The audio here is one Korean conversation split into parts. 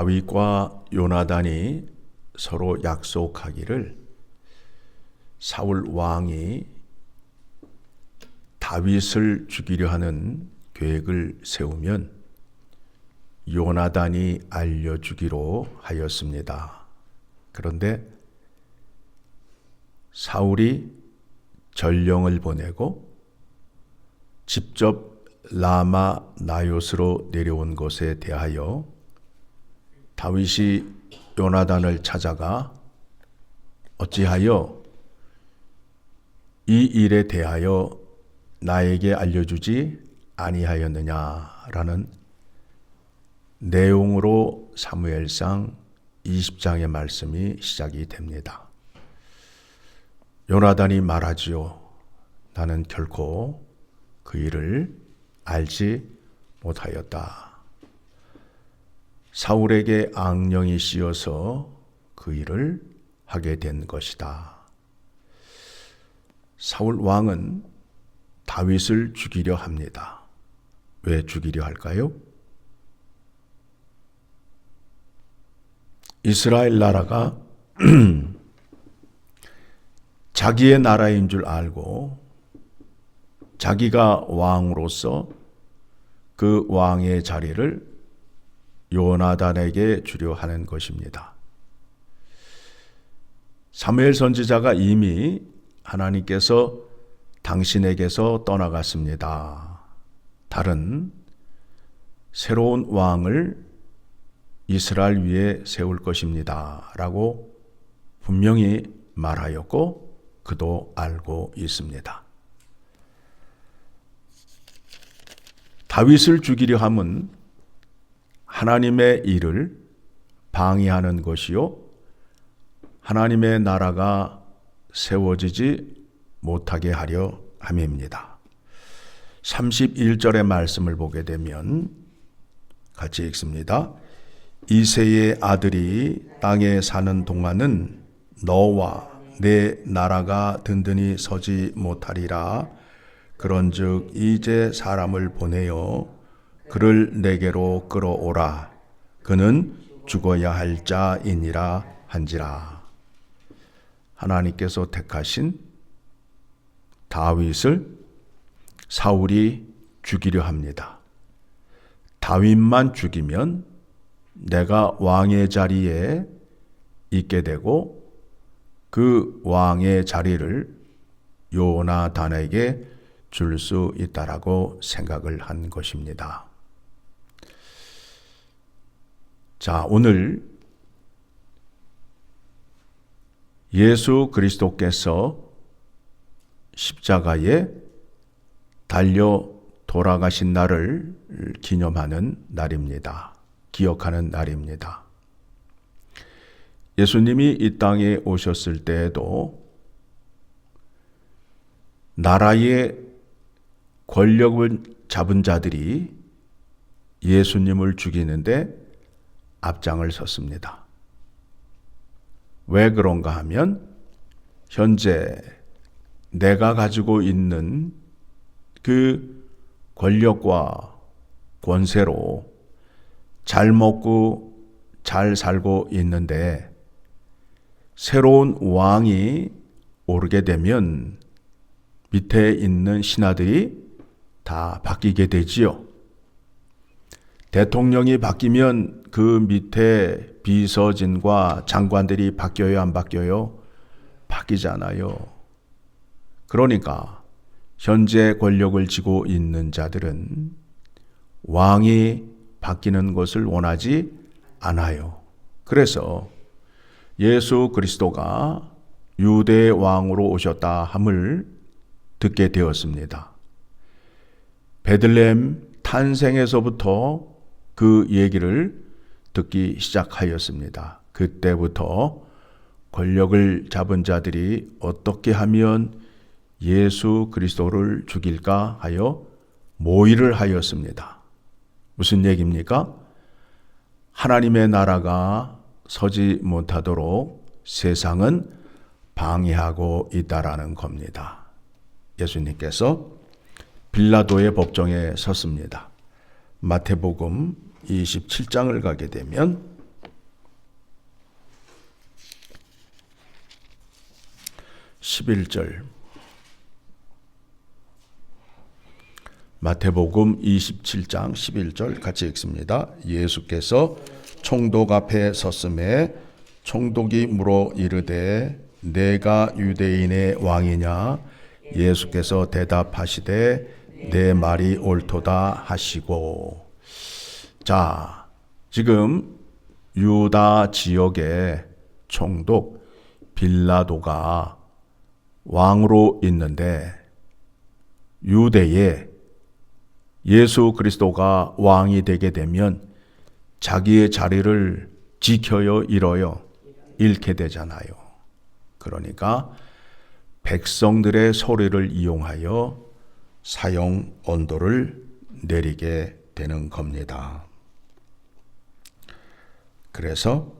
다윗과 요나단이 서로 약속하기를 사울 왕이 다윗을 죽이려 하는 계획을 세우면 요나단이 알려주기로 하였습니다. 그런데 사울이 전령을 보내고 직접 라마 나요스로 내려온 것에 대하여 다윗이 요나단을 찾아가 어찌하여 이 일에 대하여 나에게 알려주지 아니하였느냐라는 내용으로 사무엘상 20장의 말씀이 시작이 됩니다. 요나단이 말하지요. 나는 결코 그 일을 알지 못하였다. 사울에게 악령이 씌어서 그 일을 하게 된 것이다. 사울 왕은 다윗을 죽이려 합니다. 왜 죽이려 할까요? 이스라엘 나라가 자기의 나라인 줄 알고 자기가 왕으로서 그 왕의 자리를 요나단에게 주려 하는 것입니다. 사무엘 선지자가 이미 하나님께서 당신에게서 떠나갔습니다. 다른 새로운 왕을 이스라엘 위에 세울 것입니다. 라고 분명히 말하였고 그도 알고 있습니다. 다윗을 죽이려 함은 하나님의 일을 방해하는 것이요 하나님의 나라가 세워지지 못하게 하려 함입니다. 31절의 말씀을 보게 되면 같이 읽습니다. 이새의 아들이 땅에 사는 동안은 너와 내 나라가 든든히 서지 못하리라. 그런즉 이제 사람을 보내어 그를 내게로 끌어오라. 그는 죽어야 할 자이니라 한지라. 하나님께서 택하신 다윗을 사울이 죽이려 합니다. 다윗만 죽이면 내가 왕의 자리에 있게 되고 그 왕의 자리를 요나단에게 줄 수 있다라고 생각을 한 것입니다. 자, 오늘 예수 그리스도께서 십자가에 달려 돌아가신 날을 기념하는 날입니다. 기억하는 날입니다. 예수님이 이 땅에 오셨을 때에도 나라의 권력을 잡은 자들이 예수님을 죽이는데 앞장을 섰습니다. 왜 그런가 하면 현재 내가 가지고 있는 그 권력과 권세로 잘 먹고 잘 살고 있는데 새로운 왕이 오르게 되면 밑에 있는 신하들이 다 바뀌게 되지요. 대통령이 바뀌면 그 밑에 비서진과 장관들이 바뀌어요, 안 바뀌어요? 바뀌잖아요. 그러니까 현재 권력을 쥐고 있는 자들은 왕이 바뀌는 것을 원하지 않아요. 그래서 예수 그리스도가 유대 왕으로 오셨다 함을 듣게 되었습니다. 베들레헴 탄생에서부터 그 얘기를 듣기 시작하였습니다. 그때부터 권력을 잡은 자들이 어떻게 하면 예수 그리스도를 죽일까 하여 모의를 하였습니다. 무슨 얘기입니까? 하나님의 나라가 서지 못하도록 세상은 방해하고 있다라는 겁니다. 예수님께서 빌라도의 법정에 섰습니다. 마태복음 27장을 가게 되면 11절. 마태복음 27장 11절 같이 읽습니다. 예수께서 총독 앞에 섰음에 총독이 물어 이르되 내가 유대인의 왕이냐? 예수께서 대답하시되 내 말이 옳도다 하시고. 자, 지금 유다 지역의 총독 빌라도가 왕으로 있는데 유대에 예수 그리스도가 왕이 되게 되면 자기의 자리를 지켜요, 잃어요? 잃게 되잖아요. 그러니까 백성들의 소리를 이용하여 사형 언도를 내리게 되는 겁니다. 그래서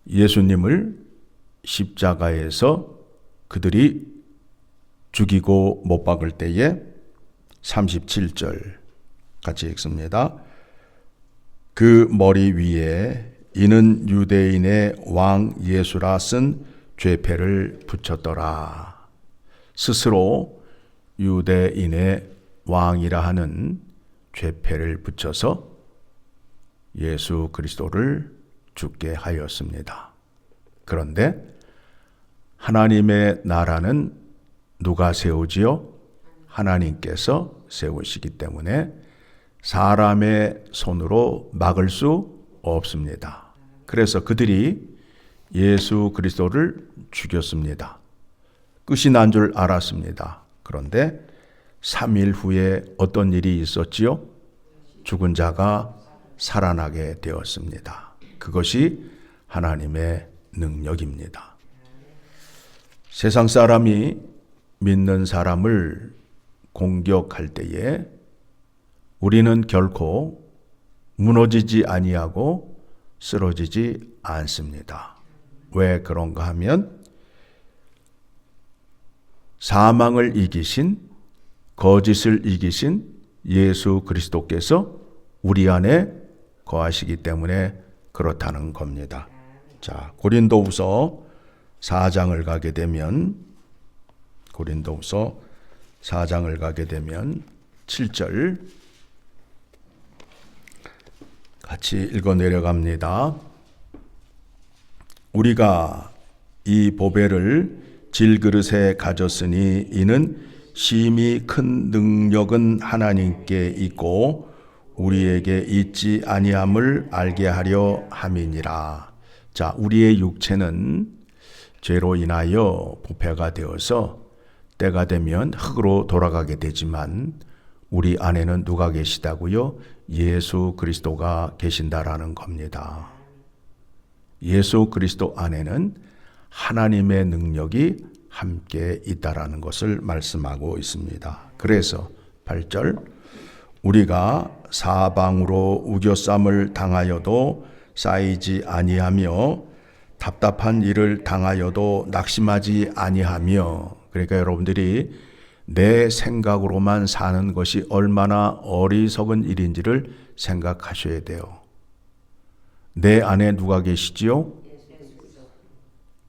예수님을 십자가에서 그들이 죽이고 못 박을 때에 37절 같이 읽습니다. 그 머리 위에 이는 유대인의 왕 예수라 쓴 죄패를 붙였더라. 스스로 유대인의 왕이라 하는 죄패를 붙여서 예수 그리스도를 죽게 하였습니다. 그런데 하나님의 나라는 누가 세우지요? 하나님께서 세우시기 때문에 사람의 손으로 막을 수 없습니다. 그래서 그들이 예수 그리스도를 죽였습니다. 끝이 난 줄 알았습니다. 그런데 3일 후에 어떤 일이 있었지요? 죽은 자가 살아나게 되었습니다. 그것이 하나님의 능력입니다. 세상 사람이 믿는 사람을 공격할 때에 우리는 결코 무너지지 아니하고 쓰러지지 않습니다. 왜 그런가 하면 사망을 이기신, 거짓을 이기신 예수 그리스도께서 우리 안에 거하시기 때문에 그렇다는 겁니다. 자, 고린도후서 4장을 가게 되면 7절 같이 읽어 내려갑니다. 우리가 이 보배를 질그릇에 가졌으니 이는 심히 큰 능력은 하나님께 있고 우리에게 있지 아니함을 알게 하려 함이니라. 자, 우리의 육체는 죄로 인하여 부패가 되어서 때가 되면 흙으로 돌아가게 되지만 우리 안에는 누가 계시다고요? 예수 그리스도가 계신다라는 겁니다. 예수 그리스도 안에는 하나님의 능력이 함께 있다라는 것을 말씀하고 있습니다. 그래서 8절 우리가 사방으로 우겨쌈을 당하여도 쌓이지 아니하며 답답한 일을 당하여도 낙심하지 아니하며. 그러니까 여러분들이 내 생각으로만 사는 것이 얼마나 어리석은 일인지를 생각하셔야 돼요. 내 안에 누가 계시지요?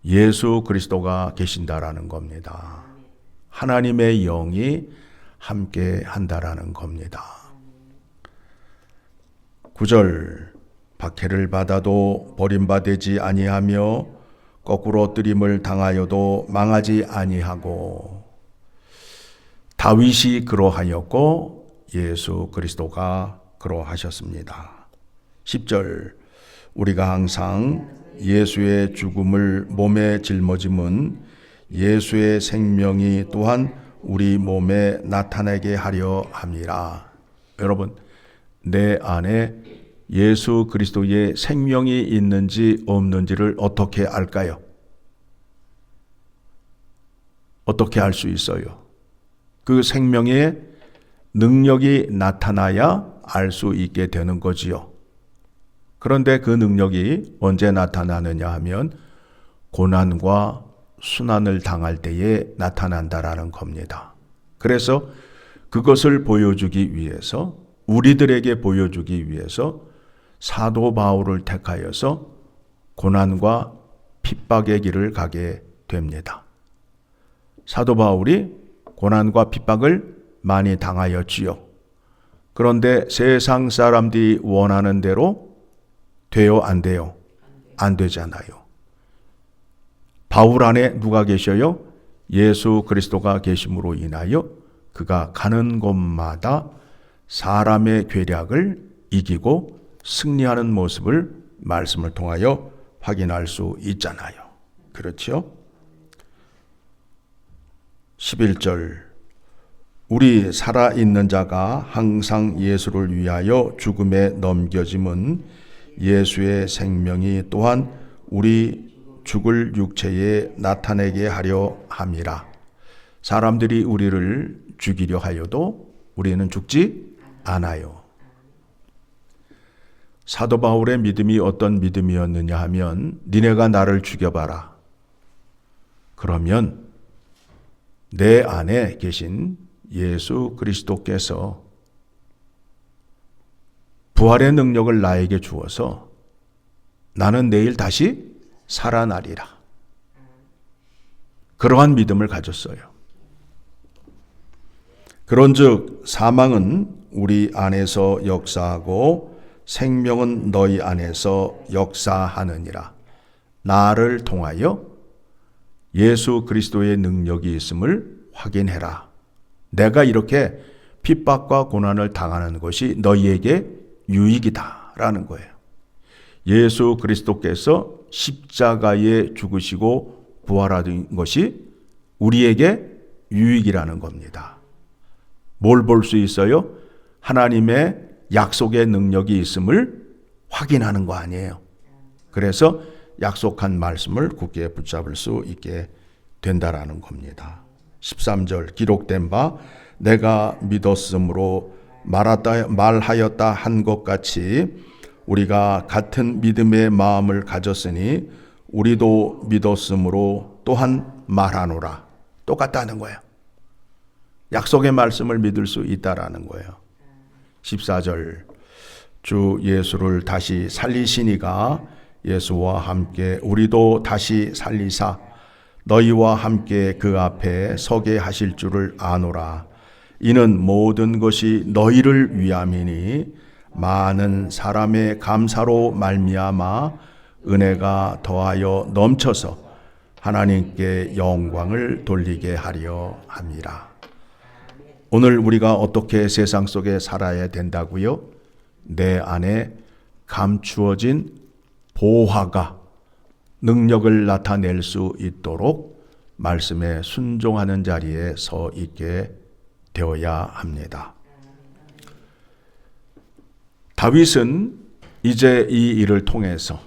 예수 그리스도가 계신다라는 겁니다. 하나님의 영이 함께 한다라는 겁니다. 9절 박해를 받아도 버림받지 아니하며 거꾸로 뜨림을 당하여도 망하지 아니하고. 다윗이 그러하였고 예수 그리스도가 그러하셨습니다. 10절 우리가 항상 예수의 죽음을 몸에 짊어짐은 예수의 생명이 또한 우리 몸에 나타나게 하려 함이라. 여러분, 내 안에 예수 그리스도의 생명이 있는지 없는지를 어떻게 알까요? 어떻게 알 수 있어요? 그 생명의 능력이 나타나야 알 수 있게 되는 거지요. 그런데 그 능력이 언제 나타나느냐 하면 고난과 순환을 당할 때에 나타난다라는 겁니다. 그래서 그것을 보여주기 위해서, 우리들에게 보여주기 위해서 사도 바울을 택하여서 고난과 핍박의 길을 가게 됩니다. 사도 바울이 고난과 핍박을 많이 당하였지요. 그런데 세상 사람들이 원하는 대로 돼요, 안 돼요? 안 되잖아요. 바울 안에 누가 계셔요? 예수 그리스도가 계심으로 인하여 그가 가는 곳마다 사람의 괴략을 이기고 승리하는 모습을 말씀을 통하여 확인할 수 있잖아요. 그렇죠? 11절 우리 살아있는 자가 항상 예수를 위하여 죽음에 넘겨짐은 예수의 생명이 또한 우리 죽을 육체에 나타내게 하려 함이라. 사람들이 우리를 죽이려 하여도 우리는 죽지 않아요. 사도 바울의 믿음이 어떤 믿음이었느냐 하면 니네가 나를 죽여봐라. 그러면 내 안에 계신 예수 그리스도께서 부활의 능력을 나에게 주어서 나는 내일 다시 살아나리라. 그러한 믿음을 가졌어요. 그런즉 사망은 우리 안에서 역사하고 생명은 너희 안에서 역사하느니라. 나를 통하여 예수 그리스도의 능력이 있음을 확인해라. 내가 이렇게 핍박과 고난을 당하는 것이 너희에게 유익이다 라는 거예요. 예수 그리스도께서 십자가에 죽으시고 부활하신 것이 우리에게 유익이라는 겁니다. 뭘 볼 수 있어요? 하나님의 약속의 능력이 있음을 확인하는 거 아니에요. 그래서 약속한 말씀을 굳게 붙잡을 수 있게 된다라는 겁니다. 13절 기록된 바 내가 믿었으므로 말하였다 한 것 같이 우리가 같은 믿음의 마음을 가졌으니 우리도 믿었으므로 또한 말하노라. 똑같다는 거예요. 약속의 말씀을 믿을 수 있다라는 거예요. 14절 주 예수를 다시 살리시니가 예수와 함께 우리도 다시 살리사 너희와 함께 그 앞에 서게 하실 줄을 아노라. 이는 모든 것이 너희를 위함이니 많은 사람의 감사로 말미암아 은혜가 더하여 넘쳐서 하나님께 영광을 돌리게 하려 함이라. 오늘 우리가 어떻게 세상 속에 살아야 된다고요? 내 안에 감추어진 보화가 능력을 나타낼 수 있도록 말씀에 순종하는 자리에 서 있게 되어야 합니다. 다윗은 이제 이 일을 통해서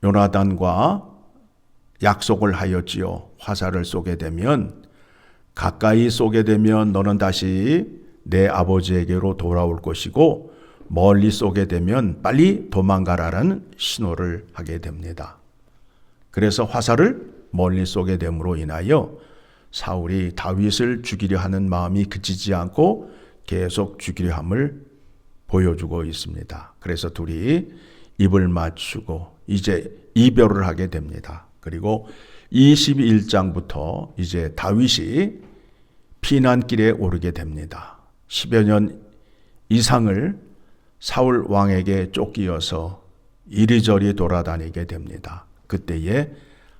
요나단과 약속을 하였지요. 화살을 쏘게 되면 가까이 쏘게 되면 너는 다시 내 아버지에게로 돌아올 것이고 멀리 쏘게 되면 빨리 도망가라는 신호를 하게 됩니다. 그래서 화살을 멀리 쏘게 됨으로 인하여 사울이 다윗을 죽이려 하는 마음이 그치지 않고 계속 죽이려 함을 보여주고 있습니다. 그래서 둘이 입을 맞추고 이제 이별을 하게 됩니다. 그리고 21장부터 이제 다윗이 피난길에 오르게 됩니다. 10여 년 이상을 사울 왕에게 쫓기어서 이리저리 돌아다니게 됩니다. 그때에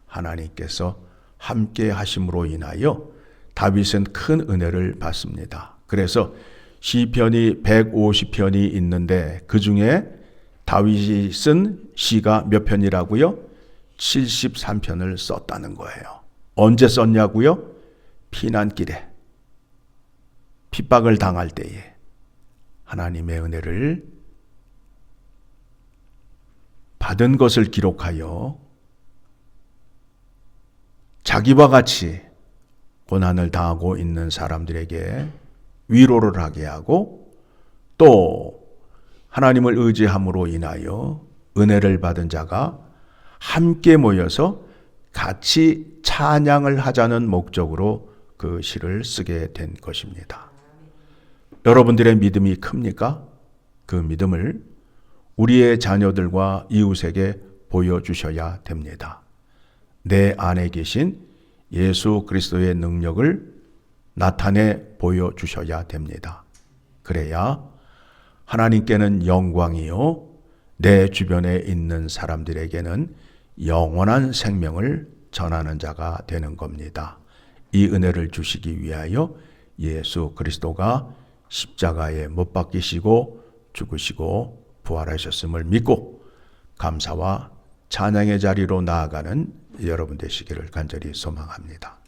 하나님께서 함께 하심으로 인하여 다윗은 큰 은혜를 받습니다. 그래서 시편이 150편이 있는데 그 중에 다윗이 쓴 시가 몇 편이라고요? 73편을 썼다는 거예요. 언제 썼냐고요? 피난길에 핍박을 당할 때에 하나님의 은혜를 받은 것을 기록하여 자기와 같이 고난을 당하고 있는 사람들에게 위로를 하게 하고 또 하나님을 의지함으로 인하여 은혜를 받은 자가 함께 모여서 같이 찬양을 하자는 목적으로 그 시를 쓰게 된 것입니다. 여러분들의 믿음이 큽니까? 그 믿음을 우리의 자녀들과 이웃에게 보여주셔야 됩니다. 내 안에 계신 예수 그리스도의 능력을 나타내 보여주셔야 됩니다. 그래야 하나님께는 영광이요, 내 주변에 있는 사람들에게는 영원한 생명을 전하는 자가 되는 겁니다. 이 은혜를 주시기 위하여 예수 그리스도가 십자가에 못 박히시고 죽으시고 부활하셨음을 믿고 감사와 찬양의 자리로 나아가는 여러분 되시기를 간절히 소망합니다.